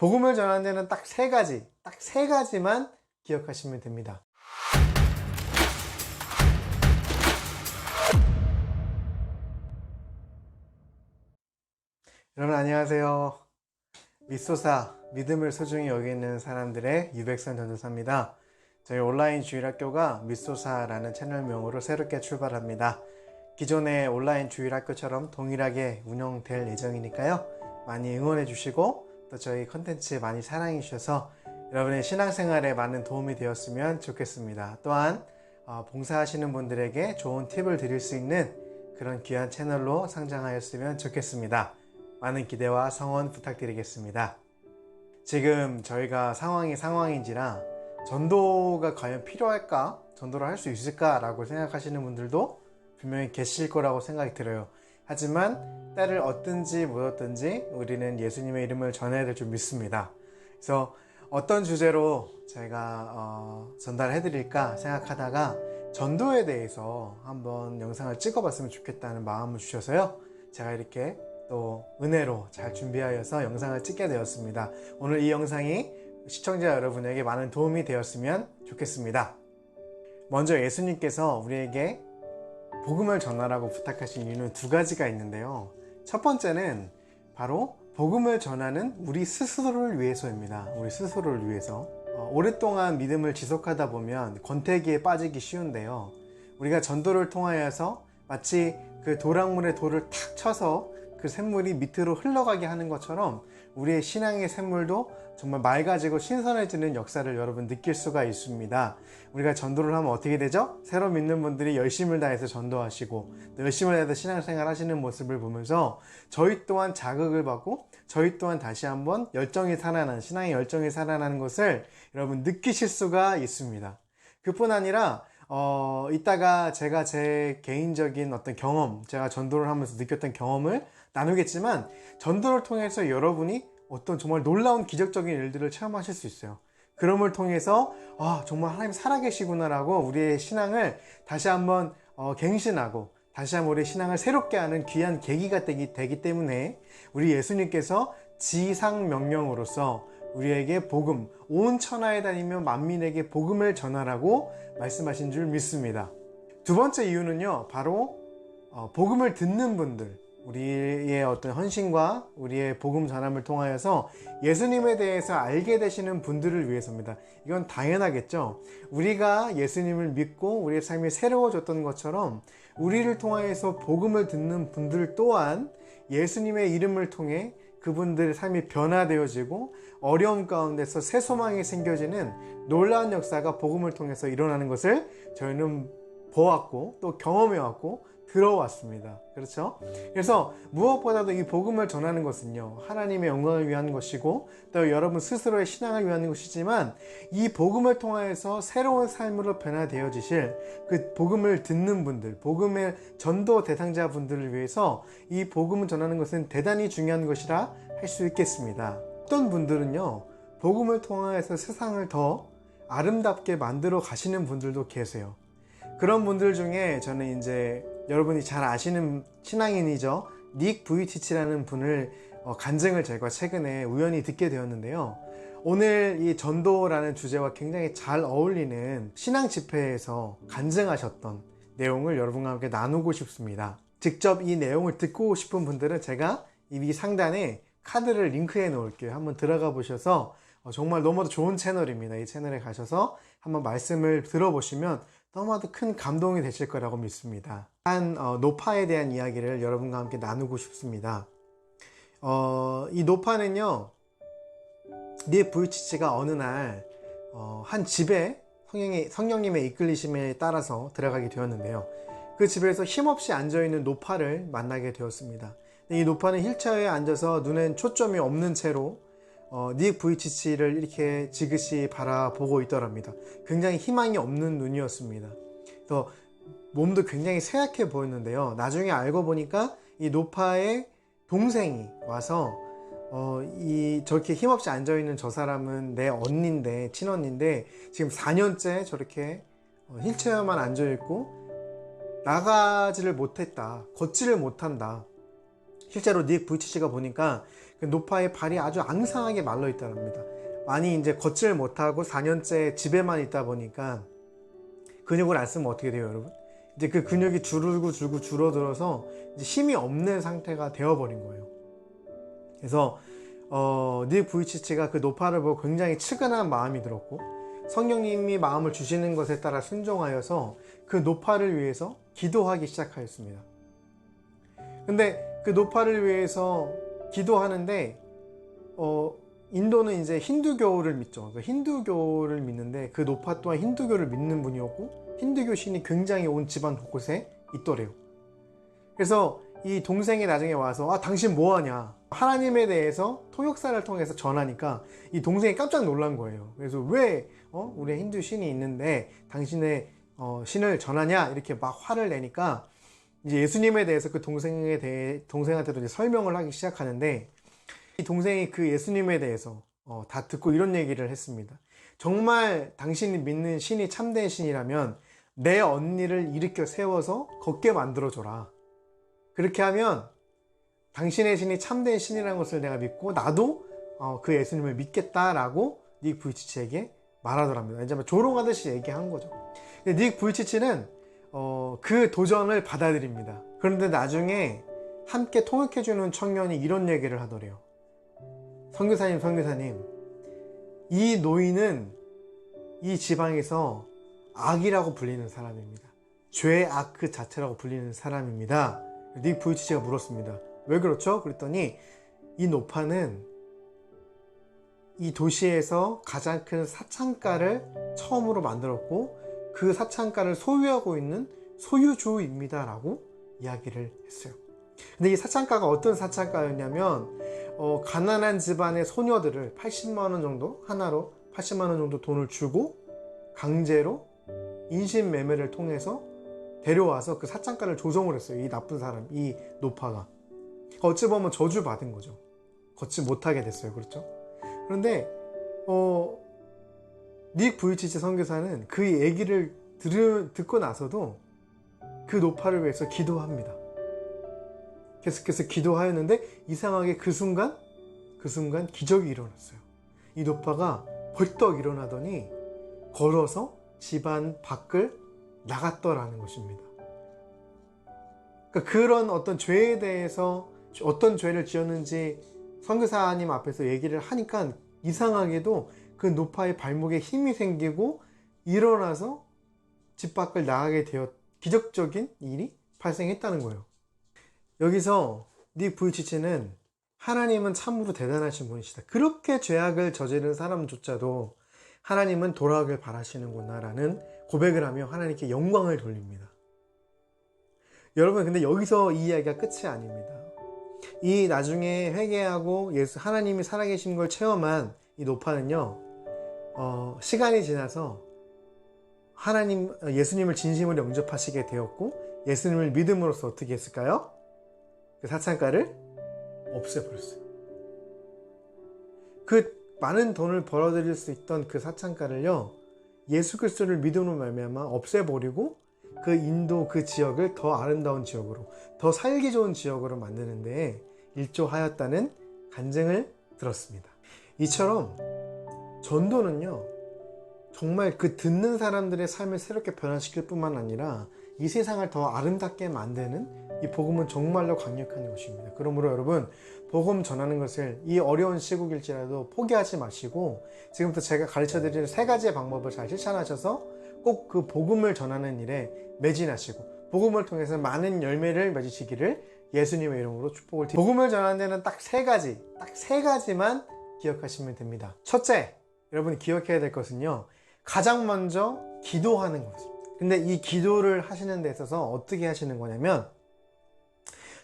복음을 전하는 데는 딱 세 가지만 기억하시면 됩니다. 여러분 안녕하세요. 밉소사, 믿음을 소중히 여기는 사람들의 유백선 전도사입니다. 저희 온라인 주일학교가 밉소사라는 채널명으로 새롭게 출발합니다. 기존의 온라인 주일학교처럼 동일하게 운영될 예정이니까요. 많이 응원해 주시고 또 저희 컨텐츠 많이 사랑해 주셔서 여러분의 신앙생활에 많은 도움이 되었으면 좋겠습니다. 또한 봉사하시는 분들에게 좋은 팁을 드릴 수 있는 그런 귀한 채널로 성장하였으면 좋겠습니다. 많은 기대와 성원 부탁드리겠습니다. 지금 저희가 상황인지라 전도가 과연 필요할까? 전도를 할 수 있을까? 라고 생각하시는 분들도 분명히 계실 거라고 생각이 들어요. 하지만 때를 얻든지 못 얻든지 우리는 예수님의 이름을 전해야 될 줄 믿습니다. 그래서 어떤 주제로 제가 전달해 드릴까 생각하다가 전도에 대해서 한번 영상을 찍어봤으면 좋겠다는 마음을 주셔서요. 제가 이렇게 또 은혜로 잘 준비하여서 영상을 찍게 되었습니다. 오늘 이 영상이 시청자 여러분에게 많은 도움이 되었으면 좋겠습니다. 먼저 예수님께서 우리에게 복음을 전하라고 부탁하신 이유는 두 가지가 있는데요. 첫 번째는 바로 복음을 전하는 우리 스스로를 위해서입니다. 우리 스스로를 위해서. 오랫동안 믿음을 지속하다 보면 권태기에 빠지기 쉬운데요. 우리가 전도를 통하여서 마치 그 도랑물에 돌을 탁 쳐서 그 샘물이 밑으로 흘러가게 하는 것처럼 우리의 신앙의 샘물도 정말 맑아지고 신선해지는 역사를 여러분 느낄 수가 있습니다. 우리가 전도를 하면 어떻게 되죠? 새로 믿는 분들이 열심을 다해서 전도하시고 또 열심을 다해서 신앙생활 하시는 모습을 보면서 저희 또한 자극을 받고 저희 또한 다시 한번 열정이 살아나는, 신앙의 열정이 살아나는 것을 여러분 느끼실 수가 있습니다. 그뿐 아니라 이따가 제가 제 개인적인 어떤 경험, 제가 전도를 하면서 느꼈던 경험을 나누겠지만 전도를 통해서 여러분이 어떤 정말 놀라운 기적적인 일들을 체험하실 수 있어요. 그럼을 통해서 정말 하나님 살아계시구나라고 우리의 신앙을 다시 한번 갱신하고 다시 한번 우리의 신앙을 새롭게 하는 귀한 계기가 되기 때문에 우리 예수님께서 지상명령으로서 우리에게 복음, 온 천하에 다니며 만민에게 복음을 전하라고 말씀하신 줄 믿습니다. 두 번째 이유는요, 바로 복음을 듣는 분들, 우리의 어떤 헌신과 우리의 복음 전함을 통하여서 예수님에 대해서 알게 되시는 분들을 위해서입니다. 이건 당연하겠죠. 우리가 예수님을 믿고 우리의 삶이 새로워졌던 것처럼 우리를 통하여서 복음을 듣는 분들 또한 예수님의 이름을 통해 그분들의 삶이 변화되어지고 어려움 가운데서 새 소망이 생겨지는 놀라운 역사가 복음을 통해서 일어나는 것을 저희는 보았고 또 경험해왔고 들어왔습니다. 그렇죠? 그래서 무엇보다도 이 복음을 전하는 것은요, 하나님의 영광을 위한 것이고 또 여러분 스스로의 신앙을 위한 것이지만 이 복음을 통하여서 새로운 삶으로 변화되어지실 그 복음을 듣는 분들, 복음의 전도 대상자분들을 위해서 이 복음을 전하는 것은 대단히 중요한 것이라 할 수 있겠습니다. 어떤 분들은요, 복음을 통하여서 세상을 더 아름답게 만들어 가시는 분들도 계세요. 그런 분들 중에 저는 이제 여러분이 잘 아시는 신앙인이죠. 닉 부이치치라는 분을 간증을 제가 최근에 우연히 듣게 되었는데요. 오늘 이 전도라는 주제와 굉장히 잘 어울리는 신앙 집회에서 간증하셨던 내용을 여러분과 함께 나누고 싶습니다. 직접 이 내용을 듣고 싶은 분들은 제가 이 상단에 카드를 링크해 놓을게요. 한번 들어가 보셔서 정말 너무도 좋은 채널입니다. 이 채널에 가셔서 한번 말씀을 들어보시면 너무나도 큰 감동이 되실 거라고 믿습니다. 한 노파에 대한 이야기를 여러분과 함께 나누고 싶습니다. 이 노파는요, 닉 부이치치가 어느 날 한 집에 성령님의 이끌리심에 따라서 들어가게 되었는데요. 그 집에서 힘없이 앉아있는 노파를 만나게 되었습니다. 이 노파는 휠체어에 앉아서 눈엔 초점이 없는 채로 닉 부이치치를 이렇게 지그시 바라보고 있더랍니다. 굉장히 희망이 없는 눈이었습니다. 그래서 몸도 굉장히 쇠약해 보였는데요. 나중에 알고 보니까 이 노파의 동생이 와서 저렇게 힘없이 앉아있는 저 사람은 내 언니인데, 친언니인데 지금 4년째 저렇게 휠체어만 앉아있고 나가지를 못했다, 걷지를 못한다. 실제로 닉 부이치치가 보니까 그 노파의 발이 아주 앙상하게 말라 있다고 합니다. 많이 이제 걷지를 못하고 4년째 집에만 있다 보니까 근육을 안 쓰면 어떻게 돼요, 여러분? 이제 그 근육이 줄어들어서 이제 힘이 없는 상태가 되어버린 거예요. 그래서 닉 부이치치가 그 노파를 보고 굉장히 측은한 마음이 들었고, 성령님이 마음을 주시는 것에 따라 순종하여서 그 노파를 위해서 기도하기 시작하였습니다. 근데 그 노파를 위해서 기도하는데 인도는 이제 힌두교를 믿죠. 힌두교를 믿는데 그 노파 또한 힌두교를 믿는 분이었고, 힌두교 신이 굉장히 온 집안 곳곳에 있더래요. 그래서 이 동생이 나중에 와서 당신 뭐하냐, 하나님에 대해서 통역사를 통해서 전하니까 이 동생이 깜짝 놀란 거예요. 그래서 왜 우리 힌두 신이 있는데 당신의 신을 전하냐, 이렇게 막 화를 내니까 이제 예수님에 대해서 그 동생한테도 이제 설명을 하기 시작하는데, 이 동생이 그 예수님에 대해서 다 듣고 이런 얘기를 했습니다. 정말 당신이 믿는 신이 참된 신이라면 내 언니를 일으켜 세워서 걷게 만들어줘라. 그렇게 하면 당신의 신이 참된 신이라는 것을 내가 믿고 나도 그 예수님을 믿겠다라고 닉 부이치치에게 말하더랍니다. 이제 조롱하듯이 얘기한 거죠. 닉 부이치치는 그 도전을 받아들입니다. 그런데 나중에 함께 통역해주는 청년이 이런 얘기를 하더래요. 선교사님, 이 노인은 이 지방에서 악이라고 불리는 사람입니다. 죄의 악 그 자체라고 불리는 사람입니다. 닉 부이치치가 물었습니다. 왜 그렇죠? 그랬더니 이 노파는 이 도시에서 가장 큰 사창가를 처음으로 만들었고, 그 사창가를 소유하고 있는 소유주입니다 라고 이야기를 했어요. 근데 이 사창가가 어떤 사창가였냐면 가난한 집안의 소녀들을 80만원 정도, 하나로 80만원 정도 돈을 주고 강제로 인신매매를 통해서 데려와서 그 사창가를 조성을 했어요. 이 나쁜 사람, 이 노파가. 어찌 보면 저주받은 거죠. 걷지 못하게 됐어요. 그렇죠? 그런데 닉 부이치치 선교사는 그 얘기를 듣고 나서도 그 노파를 위해서 기도합니다. 계속해서 기도하였는데 이상하게 그 순간 기적이 일어났어요. 이 노파가 벌떡 일어나더니 걸어서 집안 밖을 나갔더라는 것입니다. 그러니까 그런 어떤 죄에 대해서 어떤 죄를 지었는지 선교사님 앞에서 얘기를 하니까 이상하게도 그 노파의 발목에 힘이 생기고 일어나서 집 밖을 나가게 되어 기적적인 일이 발생했다는 거예요. 여기서 닉 부이치치는 하나님은 참으로 대단하신 분이시다. 그렇게 죄악을 저지른 사람조차도 하나님은 돌아오길 바라시는구나 라는 고백을 하며 하나님께 영광을 돌립니다. 여러분, 근데 여기서 이 이야기가 끝이 아닙니다. 이 나중에 회개하고 하나님이 살아계신 걸 체험한 이 노파는요, 시간이 지나서 예수님을 진심으로 영접하시게 되었고, 예수님을 믿음으로써 어떻게 했을까요? 그 사창가를 없애버렸어요. 그 많은 돈을 벌어들일 수 있던 그 사창가를요, 예수 그리스도를 믿음으로 말미암아 없애버리고 그 인도 그 지역을 더 아름다운 지역으로, 더 살기 좋은 지역으로 만드는 데에 일조하였다는 간증을 들었습니다. 이처럼 전도는요, 정말 그 듣는 사람들의 삶을 새롭게 변화시킬 뿐만 아니라 이 세상을 더 아름답게 만드는 이 복음은 정말로 강력한 것입니다. 그러므로 여러분, 복음 전하는 것을 이 어려운 시국일지라도 포기하지 마시고 지금부터 제가 가르쳐드리는 3가지의 방법을 잘 실천하셔서 꼭 그 복음을 전하는 일에 매진하시고 복음을 통해서 많은 열매를 맺으시기를 예수님의 이름으로 축복을 드립니다. 복음을 전하는 데는 딱 3가지만 기억하시면 됩니다. 첫째, 여러분이 기억해야 될 것은요, 가장 먼저 기도하는 것입니다. 근데 이 기도를 하시는 데 있어서 어떻게 하시는 거냐면,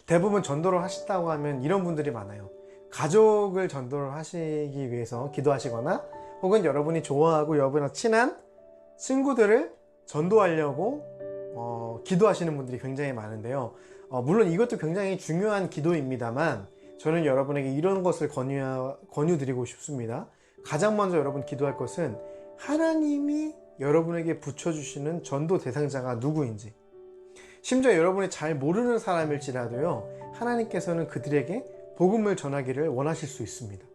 대부분 전도를 하신다고 하면 이런 분들이 많아요. 가족을 전도를 하시기 위해서 기도하시거나, 혹은 여러분이 좋아하고 여러분과 친한 친구들을 전도하려고 기도하시는 분들이 굉장히 많은데요. 물론 이것도 굉장히 중요한 기도입니다만, 저는 여러분에게 이런 것을 권유드리고 싶습니다. 가장 먼저 여러분 기도할 것은 하나님이 여러분에게 붙여주시는 전도 대상자가 누구인지, 심지어 여러분이 잘 모르는 사람일지라도요, 하나님께서는 그들에게 복음을 전하기를 원하실 수 있습니다.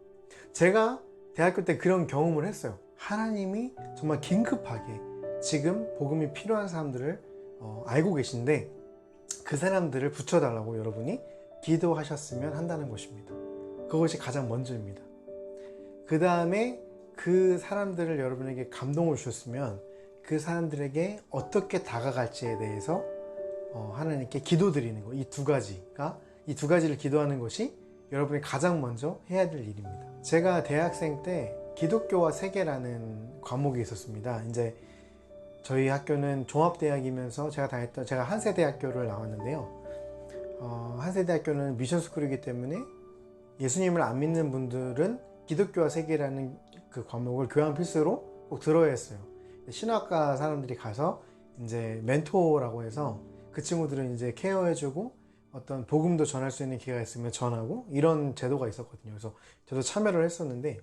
제가 대학교 때 그런 경험을 했어요. 하나님이 정말 긴급하게 지금 복음이 필요한 사람들을 알고 계신데 그 사람들을 붙여달라고 여러분이 기도하셨으면 한다는 것입니다. 그것이 가장 먼저입니다. 그 다음에 그 사람들을 여러분에게 감동을 주셨으면 그 사람들에게 어떻게 다가갈지에 대해서 하나님께 기도드리는 거, 이 두 가지를 기도하는 것이 여러분이 가장 먼저 해야 될 일입니다. 제가 대학생 때 기독교와 세계라는 과목이 있었습니다. 이제 저희 학교는 종합대학이면서 제가 한세대학교를 나왔는데요. 한세대학교는 미션스쿨이기 때문에 예수님을 안 믿는 분들은 기독교와 세계라는 그 과목을 교양 필수로 꼭 들어야 했어요. 신학과 사람들이 가서 이제 멘토라고 해서 그 친구들은 이제 케어해주고 어떤 복음도 전할 수 있는 기회가 있으면 전하고 이런 제도가 있었거든요. 그래서 저도 참여를 했었는데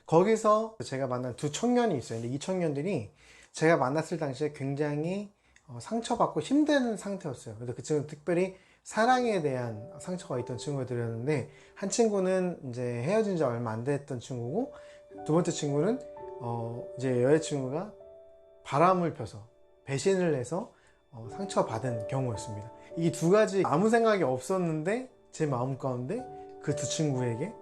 거기서 제가 만난 두 청년이 있어요. 근데 이 청년들이 제가 만났을 당시에 굉장히 상처받고 힘든 상태였어요. 그래서 그 친구는 특별히 사랑에 대한 상처가 있던 친구들이었는데 한 친구는 이제 헤어진 지 얼마 안 됐던 친구고 두 번째 친구는 이제 여자친구가 바람을 펴서 배신을 해서 상처받은 경우였습니다. 이 두 가지 아무 생각이 없었는데 제 마음 가운데 그 두 친구에게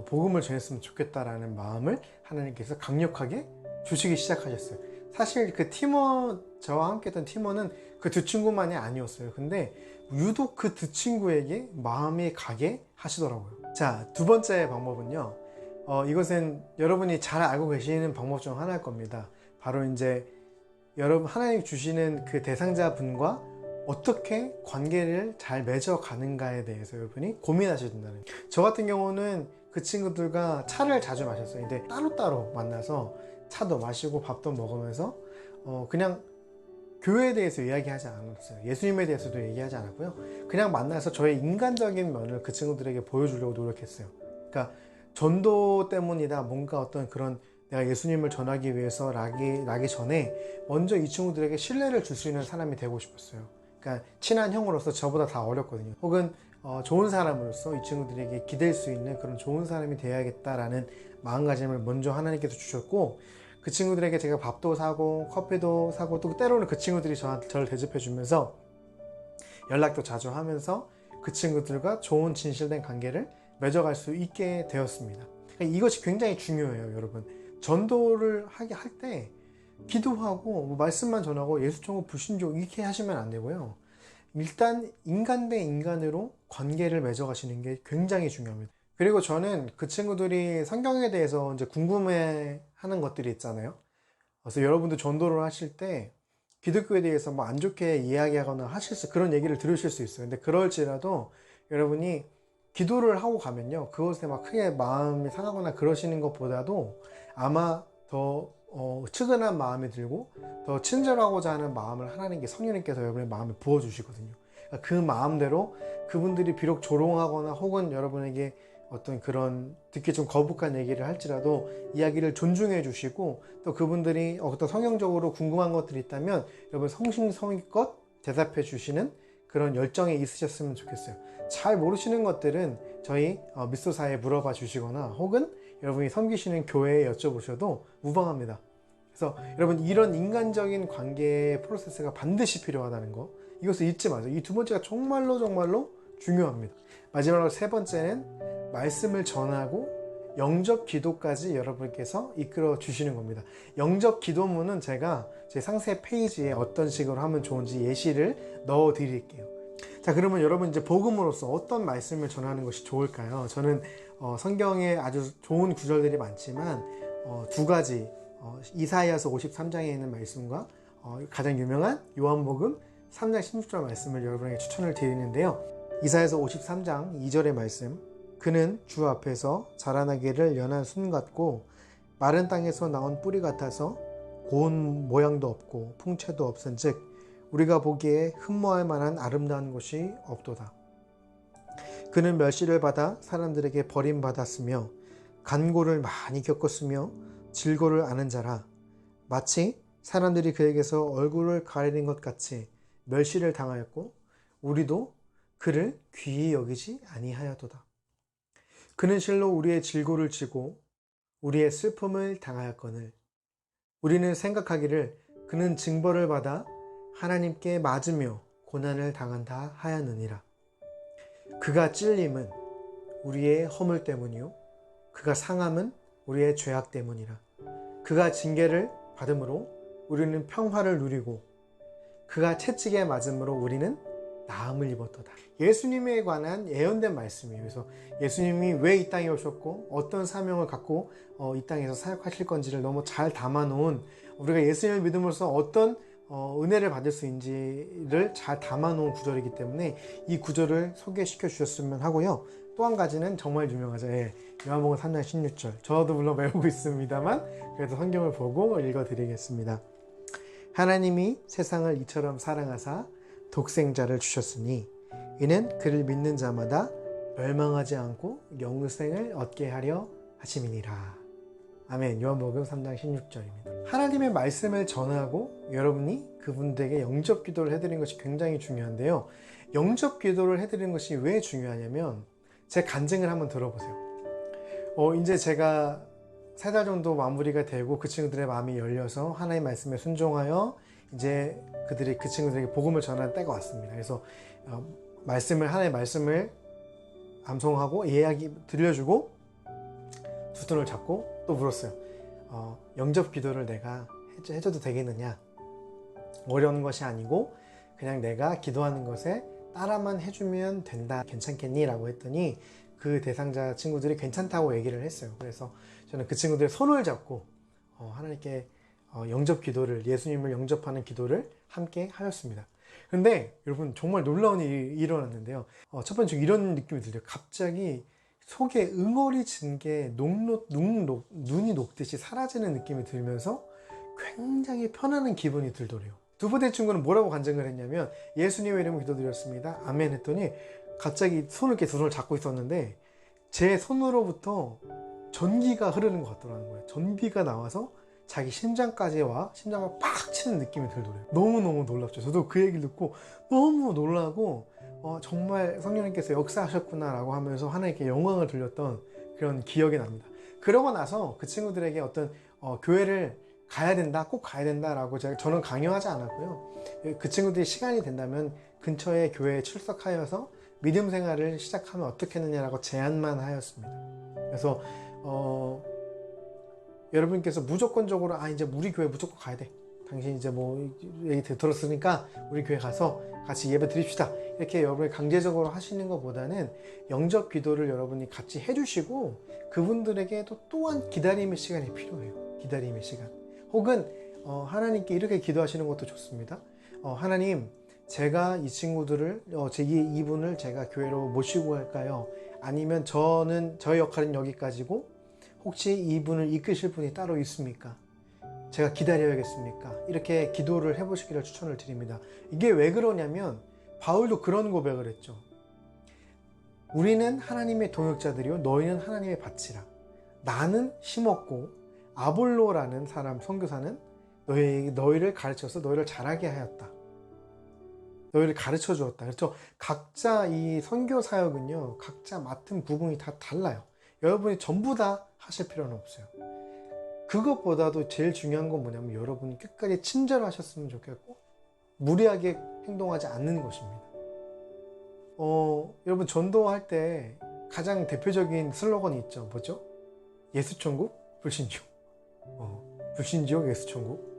복음을 전했으면 좋겠다라는 마음을 하나님께서 강력하게 주시기 시작하셨어요. 사실 그 저와 함께 했던 팀원은 그 두 친구만이 아니었어요. 근데 유독 그 두 친구에게 마음이 가게 하시더라고요. 자, 두 번째 방법은요. 이것은 여러분이 잘 알고 계시는 방법 중 하나일 겁니다. 바로 이제 여러분 하나님 주시는 그 대상자 분과 어떻게 관계를 잘 맺어가는가에 대해서 여러분이 고민하셔야 된다는 거예요. 저 같은 경우는 그 친구들과 차를 자주 마셨어요. 근데 따로따로 만나서 차도 마시고 밥도 먹으면서 그냥 교회에 대해서 이야기하지 않았어요. 예수님에 대해서도 얘기하지 않았고요. 그냥 만나서 저의 인간적인 면을 그 친구들에게 보여주려고 노력했어요. 그러니까 전도 때문이다 뭔가 어떤 그런 내가 예수님을 전하기 위해서 나기 전에 먼저 이 친구들에게 신뢰를 줄 수 있는 사람이 되고 싶었어요. 그러니까 친한 형으로서 저보다 다 어렸거든요. 혹은 좋은 사람으로서 이 친구들에게 기댈 수 있는 그런 좋은 사람이 되어야겠다라는 마음가짐을 먼저 하나님께서 주셨고 그 친구들에게 제가 밥도 사고 커피도 사고 또 때로는 그 친구들이 저를 대접해 주면서 연락도 자주 하면서 그 친구들과 좋은 진실된 관계를 맺어갈 수 있게 되었습니다. 이것이 굉장히 중요해요, 여러분. 전도를 할 때 기도하고 말씀만 전하고 예수 천국 불신조 이렇게 하시면 안 되고요. 일단 인간 대 인간으로 관계를 맺어가시는 게 굉장히 중요합니다. 그리고 저는 그 친구들이 성경에 대해서 이제 궁금해 하는 것들이 있잖아요. 그래서 여러분도 전도를 하실 때 기독교에 대해서 뭐 안 좋게 이야기하거나 그런 얘기를 들으실 수 있어요. 근데 그럴지라도 여러분이 기도를 하고 가면요. 그것에 막 크게 마음이 상하거나 그러시는 것보다도 아마 더 측은한 마음이 들고 더 친절하고자 하는 마음을 하나님께 성령님께서 여러분의 마음에 부어주시거든요. 그러니까 그 마음대로 그분들이 비록 조롱하거나 혹은 여러분에게 어떤 그런 듣기 좀 거북한 얘기를 할지라도 이야기를 존중해 주시고 또 그분들이 어떤 성경적으로 궁금한 것들이 있다면 여러분 성심성의껏 대답해 주시는 그런 열정이 있으셨으면 좋겠어요. 잘 모르시는 것들은 저희 미소사에 물어봐 주시거나 혹은 여러분이 섬기시는 교회에 여쭤보셔도 무방합니다. 그래서 여러분 이런 인간적인 관계의 프로세스가 반드시 필요하다는 거 이것을 잊지 마세요. 이 두 번째가 정말로 중요합니다. 마지막으로 세 번째는 말씀을 전하고 영접 기도까지 여러분께서 이끌어 주시는 겁니다. 영접 기도문은 제가 제 상세 페이지에 어떤 식으로 하면 좋은지 예시를 넣어 드릴게요. 자, 그러면 여러분 이제 복음으로서 어떤 말씀을 전하는 것이 좋을까요? 저는 성경에 아주 좋은 구절들이 많지만 두 가지 이사야서 53장에 있는 말씀과 가장 유명한 요한복음 3장 16절 말씀을 여러분에게 추천을 드리는데요. 이사야서 53장 2절의 말씀, 그는 주 앞에서 자라나기를 연한 순 같고 마른 땅에서 나온 뿌리 같아서 고운 모양도 없고 풍채도 없은즉 우리가 보기에 흠모할 만한 아름다운 곳이 없도다. 그는 멸시를 받아 사람들에게 버림받았으며 간고를 많이 겪었으며 질고를 아는 자라. 마치 사람들이 그에게서 얼굴을 가리는 것 같이 멸시를 당하였고 우리도 그를 귀히 여기지 아니하였도다. 그는 실로 우리의 질고를 지고 우리의 슬픔을 당하였거늘 우리는 생각하기를 그는 징벌을 받아 하나님께 맞으며 고난을 당한다 하였느니라. 그가 찔림은 우리의 허물 때문이요 그가 상함은 우리의 죄악 때문이라. 그가 징계를 받음으로 우리는 평화를 누리고 그가 채찍에 맞음으로 우리는 나음을 입었도다. 예수님에 관한 예언된 말씀이에요. 그래서 예수님이 왜 이 땅에 오셨고 어떤 사명을 갖고 이 땅에서 사역하실 건지를 너무 잘 담아놓은, 우리가 예수님을 믿음으로써 어떤 은혜를 받을 수 있는지를 잘 담아놓은 구절이기 때문에 이 구절을 소개시켜 주셨으면 하고요. 또 한 가지는 정말 유명하죠. 요한복음 3장 16절. 저도 물론 외우고 있습니다만 그래도 성경을 보고 읽어드리겠습니다. 하나님이 세상을 이처럼 사랑하사 독생자를 주셨으니 이는 그를 믿는 자마다 멸망하지 않고 영생을 얻게 하려 하심이니라. 아멘. 요한복음 3장 16절입니다. 하나님의 말씀을 전하고 여러분이 그분들에게 영접 기도를 해드리는 것이 굉장히 중요한데요. 영접 기도를 해드리는 것이 왜 중요하냐면 제 간증을 한번 들어보세요. 이제 제가 3달 정도 마무리가 되고 그 친구들의 마음이 열려서 하나님의 말씀에 순종하여 이제 그 친구들에게 복음을 전하는 때가 왔습니다. 그래서 하나님의 말씀을 암송하고 이야기 들려주고 두 손을 잡고 또 물었어요. 영접 기도를 내가 해줘도 되겠느냐? 어려운 것이 아니고 그냥 내가 기도하는 것에 따라만 해주면 된다. 괜찮겠니? 라고 했더니 그 대상자 친구들이 괜찮다고 얘기를 했어요. 그래서 저는 그 친구들의 손을 잡고 하나님께 영접 기도를, 예수님을 영접하는 기도를 함께 하였습니다. 그런데 여러분 정말 놀라운 일이 일어났는데요. 첫 번째 이런 느낌이 들어요. 갑자기 속에 응어리 진 게 눈이 녹듯이 사라지는 느낌이 들면서 굉장히 편안한 기분이 들더래요. 두 번째 친구는 뭐라고 간증을 했냐면 예수님의 이름으로 기도드렸습니다. 아멘 했더니 갑자기 두 손을 잡고 있었는데 제 손으로부터 전기가 흐르는 것 같더라는 거예요. 전기가 나와서 자기 심장까지 심장을 팍 치는 느낌이 들더래요. 너무너무 놀랍죠. 저도 그 얘기를 듣고 너무 놀라고 정말 성령님께서 역사하셨구나 라고 하면서 하나님께 영광을 돌렸던 그런 기억이 납니다. 그러고 나서 그 친구들에게 어떤 교회를 가야 된다, 꼭 가야 된다 라고 저는 강요하지 않았고요. 그 친구들이 시간이 된다면 근처에 교회에 출석하여서 믿음 생활을 시작하면 어떻겠느냐라고 제안만 하였습니다. 그래서 여러분께서 무조건적으로 이제 우리 교회 무조건 가야 돼, 당신 이제 뭐 얘기 들었으니까 우리 교회 가서 같이 예배 드립시다, 이렇게 여러분이 강제적으로 하시는 것보다는 영접 기도를 여러분이 같이 해주시고 그분들에게도 또한 기다림의 시간이 필요해요. 기다림의 시간. 혹은 하나님께 이렇게 기도하시는 것도 좋습니다. 하나님, 제가 이 친구들을 이분을 제가 교회로 모시고 갈까요? 아니면 저의 역할은 여기까지고 혹시 이분을 이끄실 분이 따로 있습니까? 제가 기다려야겠습니까? 이렇게 기도를 해보시기를 추천을 드립니다. 이게 왜 그러냐면 바울도 그런 고백을 했죠. 우리는 하나님의 동역자들이요 너희는 하나님의 밭이라. 나는 심었고 아볼로라는 사람 선교사는 너희를 가르쳐서 너희를 자라게 하였다. 너희를 가르쳐 주었다. 그렇죠? 각자 이 선교 사역은요 각자 맡은 부분이 다 달라요. 여러분이 전부 다 하실 필요는 없어요. 그것보다도 제일 중요한 건 뭐냐면 여러분이 끝까지 친절하셨으면 좋겠고 무리하게 행동하지 않는 것입니다. 여러분 전도할 때 가장 대표적인 슬로건이 있죠. 뭐죠? 예수천국, 불신지옥. 불신지옥, 예수천국.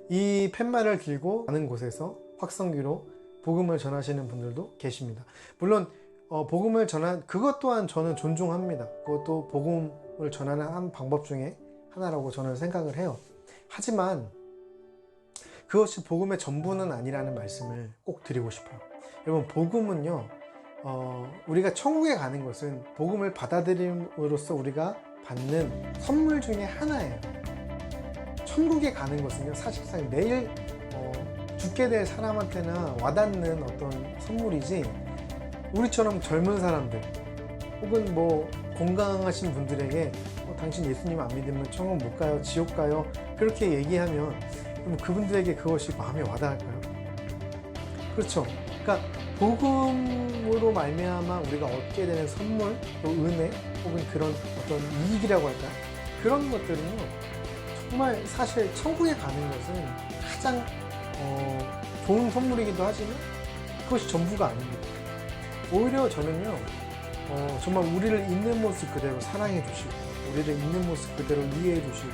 이 팻말을 들고 가는 곳에서 확성기로 복음을 전하시는 분들도 계십니다. 물론 복음을 그것 또한 저는 존중합니다. 그것도 복음을 전하는 한 방법 중에 하나라고 저는 생각을 해요. 하지만 그것이 복음의 전부는 아니라는 말씀을 꼭 드리고 싶어요. 여러분 복음은요 우리가 천국에 가는 것은 복음을 받아들임으로써 우리가 받는 선물 중에 하나예요. 천국에 가는 것은요 사실상 내일 죽게 될 사람한테나 와닿는 어떤 선물이지 우리처럼 젊은 사람들 혹은 뭐 건강하신 분들에게 당신 예수님 안 믿으면 천국 못 가요, 지옥 가요 그렇게 얘기하면 그분들에게 그것이 마음에 와닿을까요? 그렇죠. 그러니까 복음으로 말미암아 우리가 얻게 되는 선물, 또 은혜, 혹은 그런 어떤 이익이라고 할까? 그런 것들은요, 정말 사실 천국에 가는 것은 가장 좋은 선물이기도 하지만 그것이 전부가 아닙니다. 오히려 저는요, 정말 우리를 있는 모습 그대로 사랑해 주시고, 우리를 있는 모습 그대로 이해해 주시고,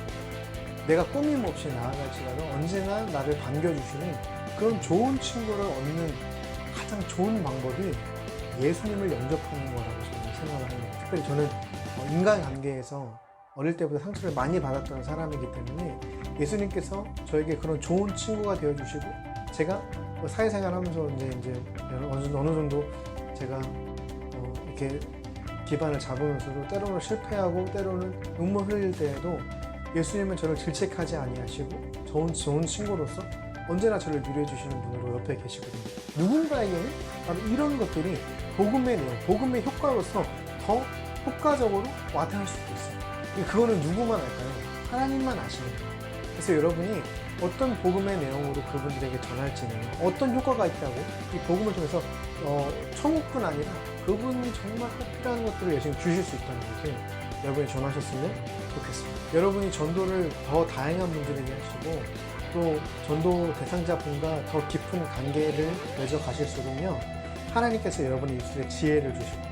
내가 꾸밈없이 나아갈지라도 언제나 나를 반겨주시는 그런 좋은 친구를 얻는 가장 좋은 방법이 예수님을 영접하는 거라고 저는 생각을 합니다. 특별히 저는 인간관계에서 어릴 때부터 상처를 많이 받았던 사람이기 때문에 예수님께서 저에게 그런 좋은 친구가 되어주시고, 제가 사회생활 하면서 이제 어느 정도 제가 이렇게 기반을 잡으면서도 때로는 실패하고 때로는 눈물 흘릴 때에도 예수님은 저를 질책하지 아니하시고 좋은 친구로서 언제나 저를 위로해 주시는 분으로 옆에 계시거든요. 누군가에게는 바로 이런 것들이 복음의 내용, 복음의 효과로서 더 효과적으로 와닿을 수도 있어요. 그거는 누구만 알까요? 하나님만 아시는 거예요. 그래서 여러분이 어떤 복음의 내용으로 그분들에게 전할지는 어떤 효과가 있다고 이 복음을 통해서 천국뿐 아니라 그분이 정말 꼭 필요한 것들을 예수님 주실 수 있다는 것을 여러분이 전하셨으면 좋겠습니다. 여러분이 전도를 더 다양한 분들에게 하시고 또 전도 대상자분과 더 깊은 관계를 맺어 가실수록요, 하나님께서 여러분의 입술에 지혜를 주시고,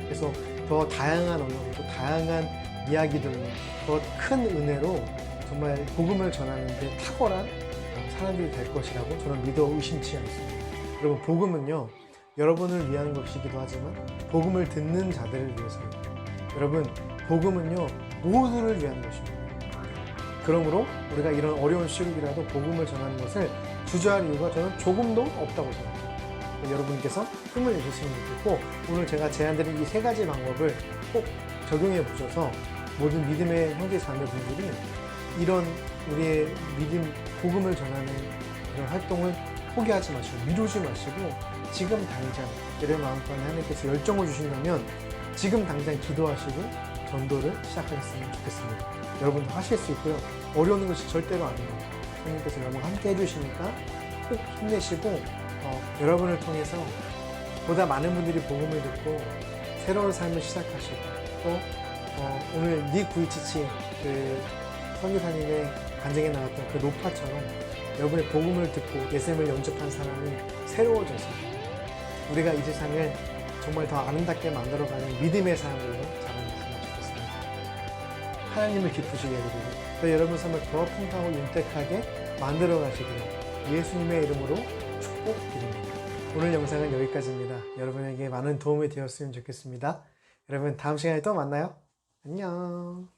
그래서 더 다양한 언어로, 또 다양한 이야기들로 더 큰 은혜로 정말 복음을 전하는 데 탁월한 사람들이 될 것이라고 저는 믿어 의심치 않습니다. 여러분, 복음은요, 여러분을 위한 것이기도 하지만 복음을 듣는 자들을 위해서입니다. 여러분, 복음은요, 모두를 위한 것입니다. 그러므로 우리가 이런 어려운 시국이라도 복음을 전하는 것을 주저할 이유가 저는 조금도 없다고 생각합니다. 여러분께서 힘을 내셨으면 좋겠고, 오늘 제가 제안드린 이 세 가지 방법을 꼭 적용해 보셔서 모든 믿음의 형제 자매분들이 이런 우리의 믿음, 복음을 전하는 그런 활동을 포기하지 마시고 미루지 마시고 지금 당장 여러분 마음간에 하나님께서 열정을 주신다면 지금 당장 기도하시고 전도를 시작하셨으면 좋겠습니다. 여러분도 하실 수 있고요. 어려운 것이 절대로 아니에요. 하나님께서 여러분과 함께 해주시니까 꼭 힘내시고 여러분을 통해서 보다 많은 분들이 복음을 듣고 새로운 삶을 시작하시고 또 오늘 닉927 그 선교사님의 간증에 나왔던 그 노파처럼 여러분의 복음을 듣고 예수님을 영접한 사람이 새로워져서 우리가 이 세상을 정말 더 아름답게 만들어가는 믿음의 사람들로 자라났으면 좋겠습니다. 하나님을 기쁘시게 해드리고 또 여러분 삶을 더 풍성하고 윤택하게 만들어가시기를 예수님의 이름으로 축복드립니다. 오늘 영상은 여기까지입니다. 여러분에게 많은 도움이 되었으면 좋겠습니다. 여러분 다음 시간에 또 만나요. 안녕.